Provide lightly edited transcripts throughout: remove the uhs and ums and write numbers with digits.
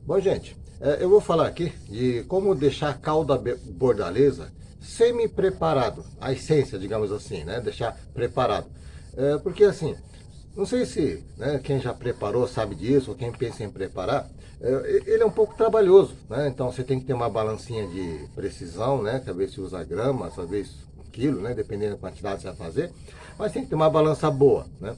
Bom, gente, eu vou falar aqui de como deixar a calda bordaleza semi-preparado, a essência, digamos assim, né? Deixar preparado. Porque assim, não sei se quem já preparou sabe disso, ou quem pensa em preparar, ele é um pouco trabalhoso, né? Então você tem que ter uma balancinha de precisão, né? Talvez se usa gramas, talvez um quilo, né? Dependendo da quantidade que você vai fazer, mas tem que ter uma balança boa, né?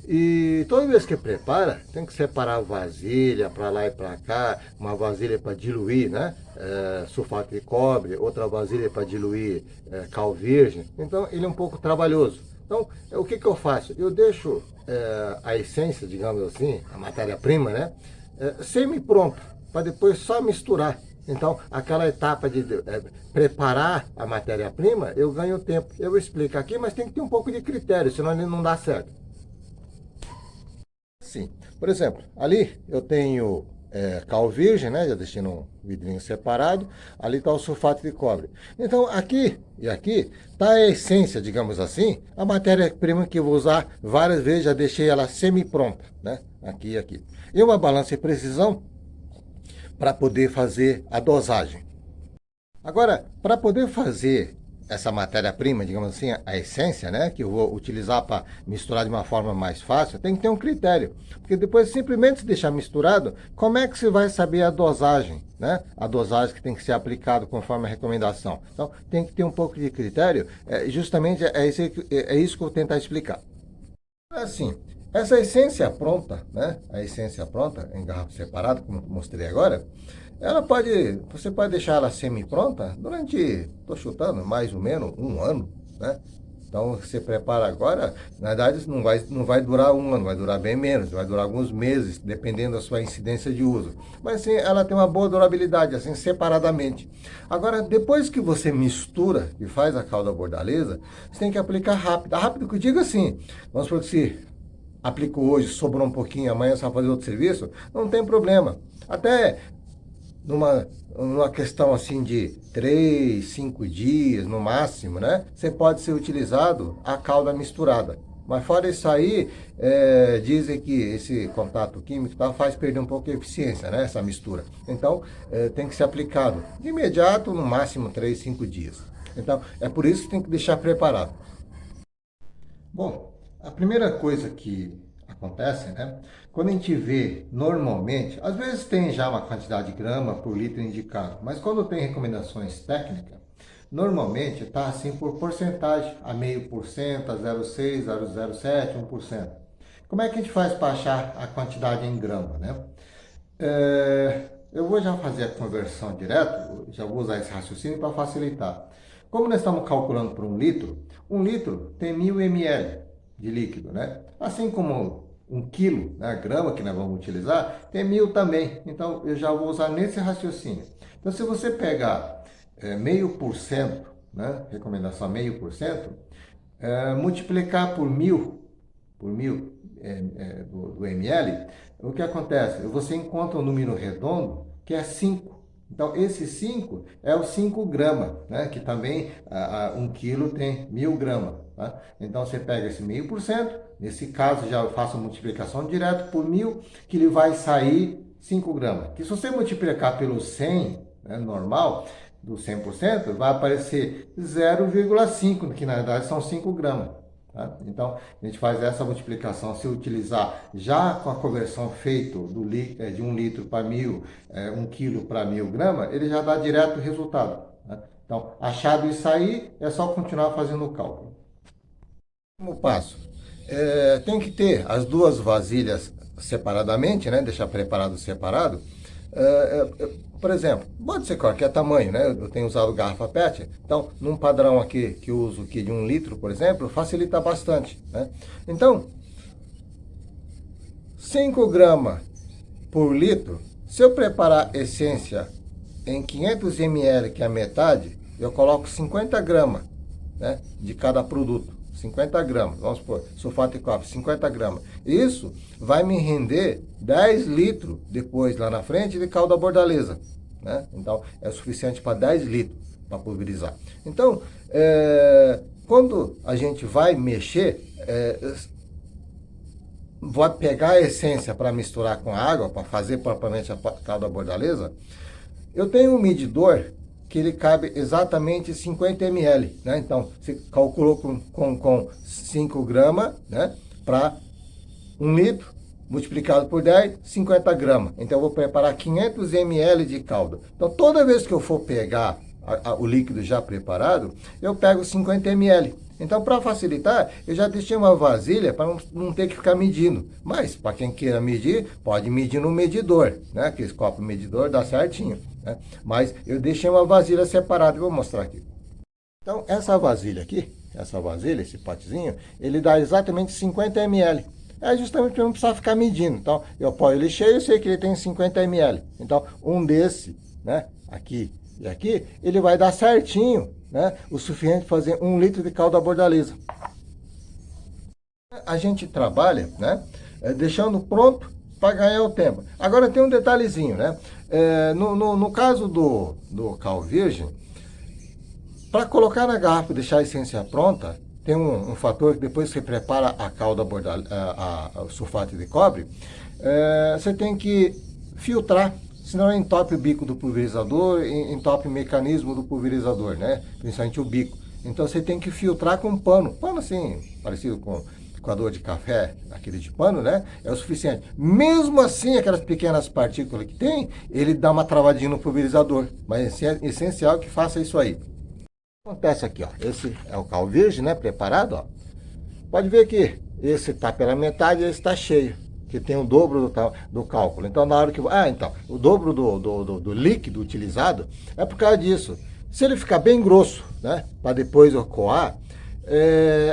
E toda vez que prepara, tem que separar a vasilha para lá e para cá, uma vasilha para diluir, né? Sulfato de cobre, outra vasilha para diluir cal virgem. Então ele é um pouco trabalhoso. Então o que eu faço? Eu deixo a essência, digamos assim, a matéria-prima, né? Semi-pronta, para depois só misturar. Então, aquela etapa de preparar a matéria-prima, eu ganho tempo. Eu explico aqui, mas tem que ter um pouco de critério, senão ele não dá certo. Sim. Por exemplo, ali eu tenho cal virgem, né? Já deixei num vidrinho separado. Ali está o sulfato de cobre. Então, aqui e aqui está a essência, digamos assim, a matéria-prima que eu vou usar várias vezes. Já deixei ela semi-pronta, né? Aqui e aqui. E uma balança de precisão para poder fazer a dosagem. Agora, para poder fazer essa matéria-prima, digamos assim, a essência, né, que eu vou utilizar para misturar de uma forma mais fácil, tem que ter um critério. Porque depois, simplesmente se deixar misturado, como é que você vai saber a dosagem, né? A dosagem que tem que ser aplicada conforme a recomendação. Então, tem que ter um pouco de critério, justamente é isso que eu vou tentar explicar. Assim, essa essência pronta, né? A essência pronta, em garrafa separada, como mostrei agora, você pode deixar ela semi-pronta durante, estou chutando, mais ou menos um ano, né? Então, você prepara agora, na verdade, não vai durar um ano, vai durar bem menos, vai durar alguns meses, dependendo da sua incidência de uso. Mas, sim, ela tem uma boa durabilidade, assim, separadamente. Agora, depois que você mistura e faz a calda bordaleza, você tem que aplicar rápido. Rápido que eu digo assim, vamos supor que se aplicou hoje, sobrou um pouquinho, amanhã você vai fazer outro serviço, não tem problema. Até numa questão assim de 3, 5 dias no máximo, né? Você pode ser utilizado a calda misturada. Mas fora isso aí, dizem que esse contato químico faz perder um pouco a eficiência, né? Essa mistura. Então, tem que ser aplicado de imediato, no máximo 3, 5 dias. Então, é por isso que tem que deixar preparado. Bom, a primeira coisa que acontece, né? Quando a gente vê normalmente, às vezes tem já uma quantidade de grama por litro indicado, mas quando tem recomendações técnicas, normalmente está assim por porcentagem, a 0,5%, a 0,6%, 0,07%, 1%. Como é que a gente faz para achar a quantidade em grama, né? Eu vou já fazer a conversão direto, já vou usar esse raciocínio para facilitar. Como nós estamos calculando por um litro tem 1000 ml de líquido, né? Assim como um quilo, né, grama que nós vamos utilizar, tem 1000 também. Então, eu já vou usar nesse raciocínio. Então, se você pegar 0,5%, né, recomendação 0,5%, multiplicar por mil do ml, o que acontece? Você encontra um número redondo que é 5. Então, esse 5 é o 5 gramas, né? Que também 1 quilo tem 1000 gramas. Tá? Então, você pega esse 0,5%, nesse caso já eu faço a multiplicação direto por 1000, que ele vai sair 5 gramas. Que se você multiplicar pelo 100, né, normal, do 100%, vai aparecer 0,5, que na verdade são 5 gramas. Tá? Então, a gente faz essa multiplicação. Se utilizar já com a conversão feita de 1 litro para 1000, 1 quilo para 1000 gramas, ele já dá direto o resultado. Tá? Então, achado isso aí, é só continuar fazendo o cálculo. Como passo? Tem que ter as duas vasilhas separadamente, né? Deixar preparado separado. Por exemplo, pode ser qualquer tamanho, né? Eu tenho usado garrafa PET, então num padrão aqui que eu uso aqui de 1 litro, por exemplo, facilita bastante, né? Então, 5 gramas por litro, se eu preparar essência em 500 ml, que é a metade, eu coloco 50 gramas, né, de cada produto. 50 gramas, vamos supor, sulfato de cobre, 50 gramas. Isso vai me render 10 litros depois, lá na frente, de calda bordaleza. Né? Então, é suficiente para 10 litros para pulverizar. Então, quando a gente vai mexer, vou pegar a essência para misturar com a água, para fazer propriamente a calda bordaleza, eu tenho um medidor que ele cabe exatamente 50 ml, né? Então, você calculou com 5 gramas, né? Para 1 litro, multiplicado por 10, 50 gramas. Então, eu vou preparar 500 ml de calda. Então, toda vez que eu for pegar o líquido já preparado, eu pego 50 ml. Então, para facilitar, eu já deixei uma vasilha para não ter que ficar medindo. Mas, para quem queira medir, pode medir no medidor, né? Que esse copo medidor dá certinho, né? Mas eu deixei uma vasilha separada, vou mostrar aqui. Então, essa vasilha aqui, esse potezinho, ele dá exatamente 50 ml. É justamente para não precisar ficar medindo. Então, eu apoio ele cheio, eu sei que ele tem 50 ml. Então, um desse, né, aqui e aqui, ele vai dar certinho, né, o suficiente para fazer 1 litro de calda bordaleza. A gente trabalha, né, deixando pronto para ganhar o tempo. Agora tem um detalhezinho, né? No caso do cal virgem, para colocar na garrafa e deixar a essência pronta, tem um fator que depois que você prepara a calda o sulfato de cobre, você tem que filtrar, senão entope o bico do pulverizador, entope o mecanismo do pulverizador, né? Principalmente o bico. Então você tem que filtrar com pano assim, parecido com coador de café, aquele de pano, né? É o suficiente. Mesmo assim, aquelas pequenas partículas que tem, ele dá uma travadinha no pulverizador. Mas é essencial que faça isso aí. Acontece aqui, ó. Esse é o cal virgem, né? Preparado, ó. Pode ver que esse está pela metade e esse está cheio, que tem o dobro do cálculo. Então, na hora que... então, o dobro do líquido utilizado é por causa disso. Se ele ficar bem grosso, né? Para depois eu coar,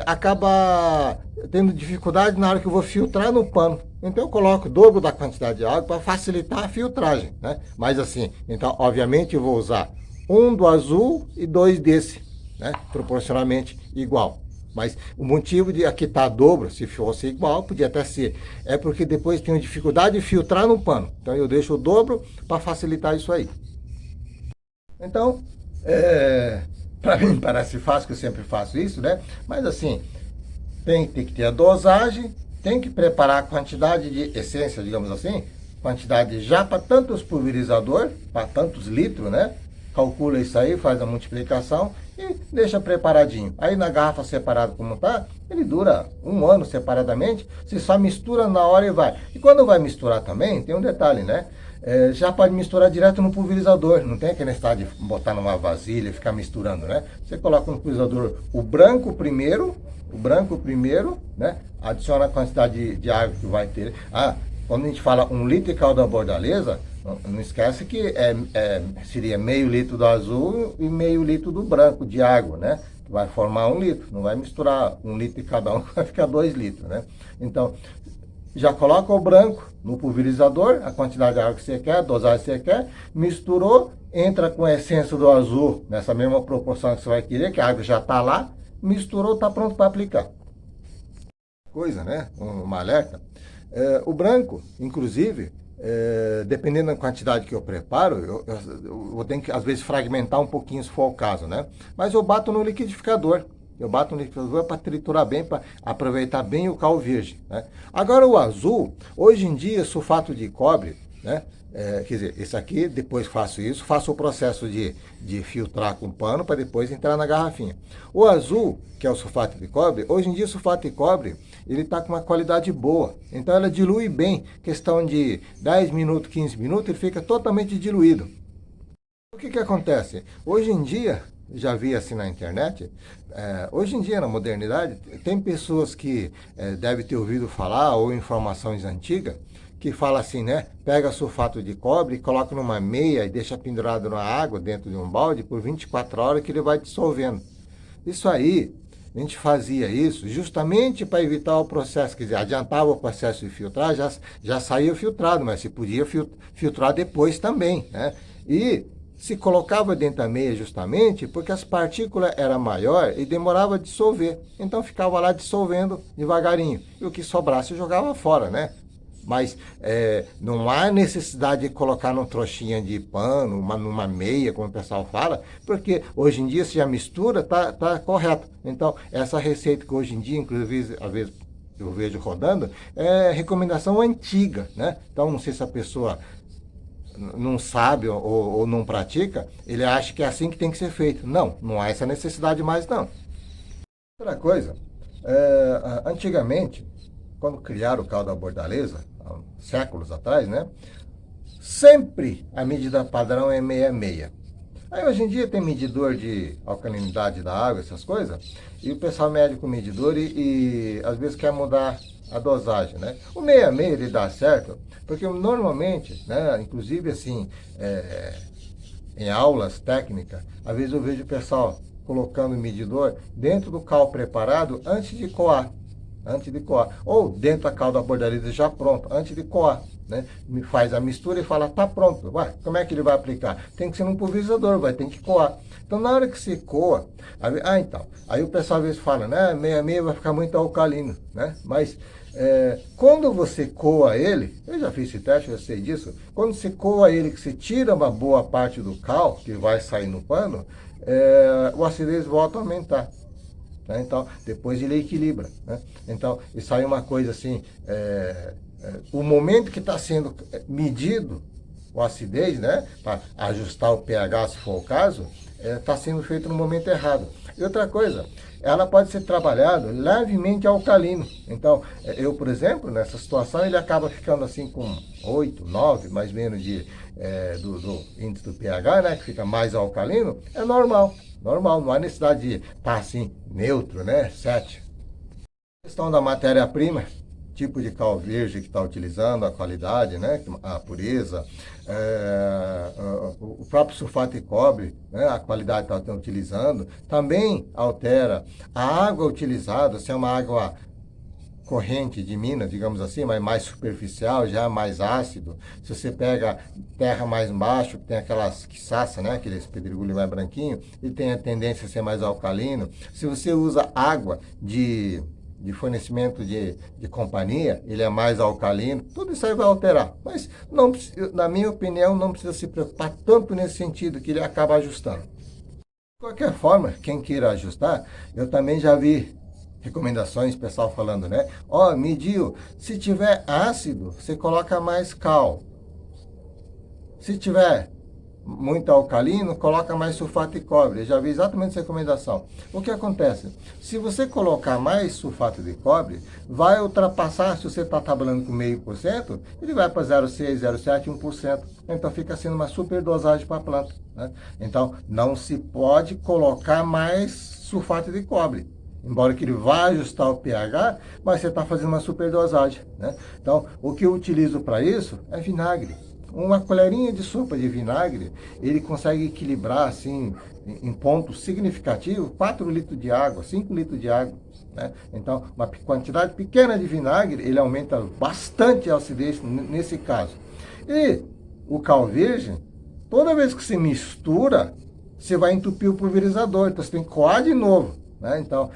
acaba tendo dificuldade na hora que eu vou filtrar no pano. Então eu coloco o dobro da quantidade de água para facilitar a filtragem, né? Mas assim, então obviamente eu vou usar 1 do azul e 2 desse, né? Proporcionalmente igual. Mas o motivo de aqui estar dobro, se fosse igual, podia até ser. É porque depois tenho dificuldade de filtrar no pano. Então eu deixo o dobro para facilitar isso aí. Então, para mim parece fácil, que eu sempre faço isso, né? Mas assim, tem que ter a dosagem, tem que preparar a quantidade de essência, digamos assim, quantidade já para tantos pulverizador, para tantos litros, né? Calcula isso aí, faz a multiplicação e deixa preparadinho. Aí na garrafa separado como tá, ele dura 1 ano separadamente, você só mistura na hora e vai. E quando vai misturar também, tem um detalhe, né? Já pode misturar direto no pulverizador, não tem aquele estado de botar numa vasilha e ficar misturando, né? Você coloca no pulverizador o branco primeiro, né? Adiciona a quantidade de água que vai ter. Quando a gente fala 1 litro de calda bordaleza, não esquece que seria meio litro do azul e meio litro do branco de água, né? Vai formar 1 litro, não vai misturar 1 litro de cada um, vai ficar 2 litros, né? Então, já coloca o branco no pulverizador, a quantidade de água que você quer, a dosagem que você quer, misturou, entra com a essência do azul, nessa mesma proporção que você vai querer, que a água já está lá, misturou, está pronto para aplicar. Coisa, né? Uma alerta. O branco, inclusive, dependendo da quantidade que eu preparo, eu tenho que, às vezes, fragmentar um pouquinho, se for o caso, né? Mas eu bato no liquidificador. Para triturar bem, para aproveitar bem o cal virgem, né? Agora o azul, hoje em dia, sulfato de cobre, né? Quer dizer, esse aqui, depois faço isso, faço o processo de filtrar com pano para depois entrar na garrafinha. O azul, que é o sulfato de cobre, hoje em dia o sulfato de cobre, ele está com uma qualidade boa. Então ela dilui bem, questão de 10 minutos, 15 minutos, ele fica totalmente diluído. O que acontece? Hoje em dia, já vi assim na internet, hoje em dia na modernidade, tem pessoas que devem ter ouvido falar, ou informações antigas, que fala assim, né? Pega sulfato de cobre, coloca numa meia e deixa pendurado na água dentro de um balde por 24 horas que ele vai dissolvendo. Isso aí, a gente fazia isso justamente para evitar o processo, quer dizer, adiantava o processo de filtrar, já saía filtrado, mas se podia filtrar depois também, né? E se colocava dentro da meia justamente porque as partículas eram maiores e demorava a dissolver. Então ficava lá dissolvendo devagarinho. E o que sobrasse jogava fora, né? Mas não há necessidade de colocar num trouxinha de pano, numa meia, como o pessoal fala, porque hoje em dia, se a mistura, tá correto. Então, essa receita que hoje em dia, inclusive, às vezes, eu vejo rodando, é recomendação antiga, né? Então, não sei se a pessoa não sabe ou não pratica, ele acha que é assim que tem que ser feito. Não, não há essa necessidade mais, não. Outra coisa, antigamente, quando criaram o caldo da bordaleza, há séculos atrás, né? Sempre a medida padrão é 66. Aí hoje em dia tem medidor de alcalinidade da água, essas coisas, e o pessoal mede com o medidor e às vezes quer mudar a dosagem, né? O 66 ele dá certo, porque normalmente, né, inclusive assim, em aulas técnicas, às vezes eu vejo o pessoal colocando o medidor dentro do cal preparado antes de coar. Antes de coar. Ou dentro da calda bordaleza já pronto, antes de coar. Né? Me faz a mistura e fala, tá pronto. Ué, como é que ele vai aplicar? Tem que ser num pulverizador, vai ter que coar. Então na hora que você coa, então. Aí o pessoal às vezes fala, né? 66 vai ficar muito alcalino, né? Mas quando você coa ele, eu já fiz esse teste, eu sei disso. Quando você coa ele, que você tira uma boa parte do cal, que vai sair no pano, o acidez volta a aumentar. Né? Então, depois ele equilibra. Né? Então, isso aí é uma coisa assim, o momento que está sendo medido o acidez, né, para ajustar o pH, se for o caso, está sendo feito no momento errado. E outra coisa, ela pode ser trabalhada levemente alcalino. Então, eu, por exemplo, nessa situação, ele acaba ficando assim com 8, 9, mais ou menos do índice do pH, né, que fica mais alcalino, é normal. Normal, não há necessidade de estar assim, neutro, né, 7. A questão da matéria-prima, tipo de cal virgem que está utilizando, a qualidade, né, a pureza, o próprio sulfato de cobre, né, a qualidade que está utilizando, também altera a água utilizada, se é uma água corrente de mina, digamos assim, mas mais superficial, já mais ácido. Se você pega terra mais baixo, que tem aquelas quiçaça, né, aqueles pedregulhos mais branquinho, ele tem a tendência a ser mais alcalino. Se você usa água de fornecimento de companhia, ele é mais alcalino, tudo isso aí vai alterar. Mas, não, na minha opinião, não precisa se preocupar tanto nesse sentido, que ele acaba ajustando. De qualquer forma, quem queira ajustar, eu também já vi recomendações, pessoal falando, né? Ó, mediu, se tiver ácido, você coloca mais cal. Se tiver muito alcalino, coloca mais sulfato de cobre. Eu já vi exatamente essa recomendação. O que acontece? Se você colocar mais sulfato de cobre, vai ultrapassar, se você está trabalhando com 0,5%, ele vai para 0,6%, 0,7%, 1%. Então fica sendo uma super dosagem para a planta. Né? Então não se pode colocar mais sulfato de cobre. Embora que ele vá ajustar o pH, mas você está fazendo uma superdosagem. Né? Então, o que eu utilizo para isso é vinagre. Uma colherinha de sopa de vinagre, ele consegue equilibrar, assim, em pontos significativos, 4 litros de água, 5 litros de água. Né? Então, uma quantidade pequena de vinagre, ele aumenta bastante a acidez nesse caso. E o cal virgem, toda vez que você mistura, você vai entupir o pulverizador, então você tem que coar de novo. Né? Então,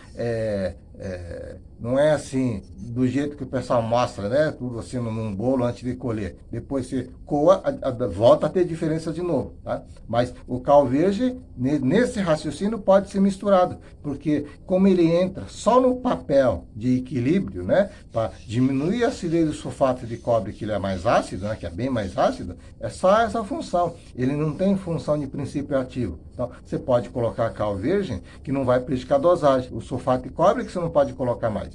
não é assim, do jeito que o pessoal mostra, né? Tudo assim num bolo antes de colher. Depois você coa, volta a ter diferença de novo. Tá? Mas o cal verde, nesse raciocínio, pode ser misturado. Porque como ele entra só no papel de equilíbrio, né? Para diminuir a acidez do sulfato de cobre, que ele é mais ácido, né? Que é bem mais ácido, é só essa função. Ele não tem função de princípio ativo. Então, você pode colocar cal virgem, que não vai prejudicar a dosagem. O sulfato de cobre que você não pode colocar mais.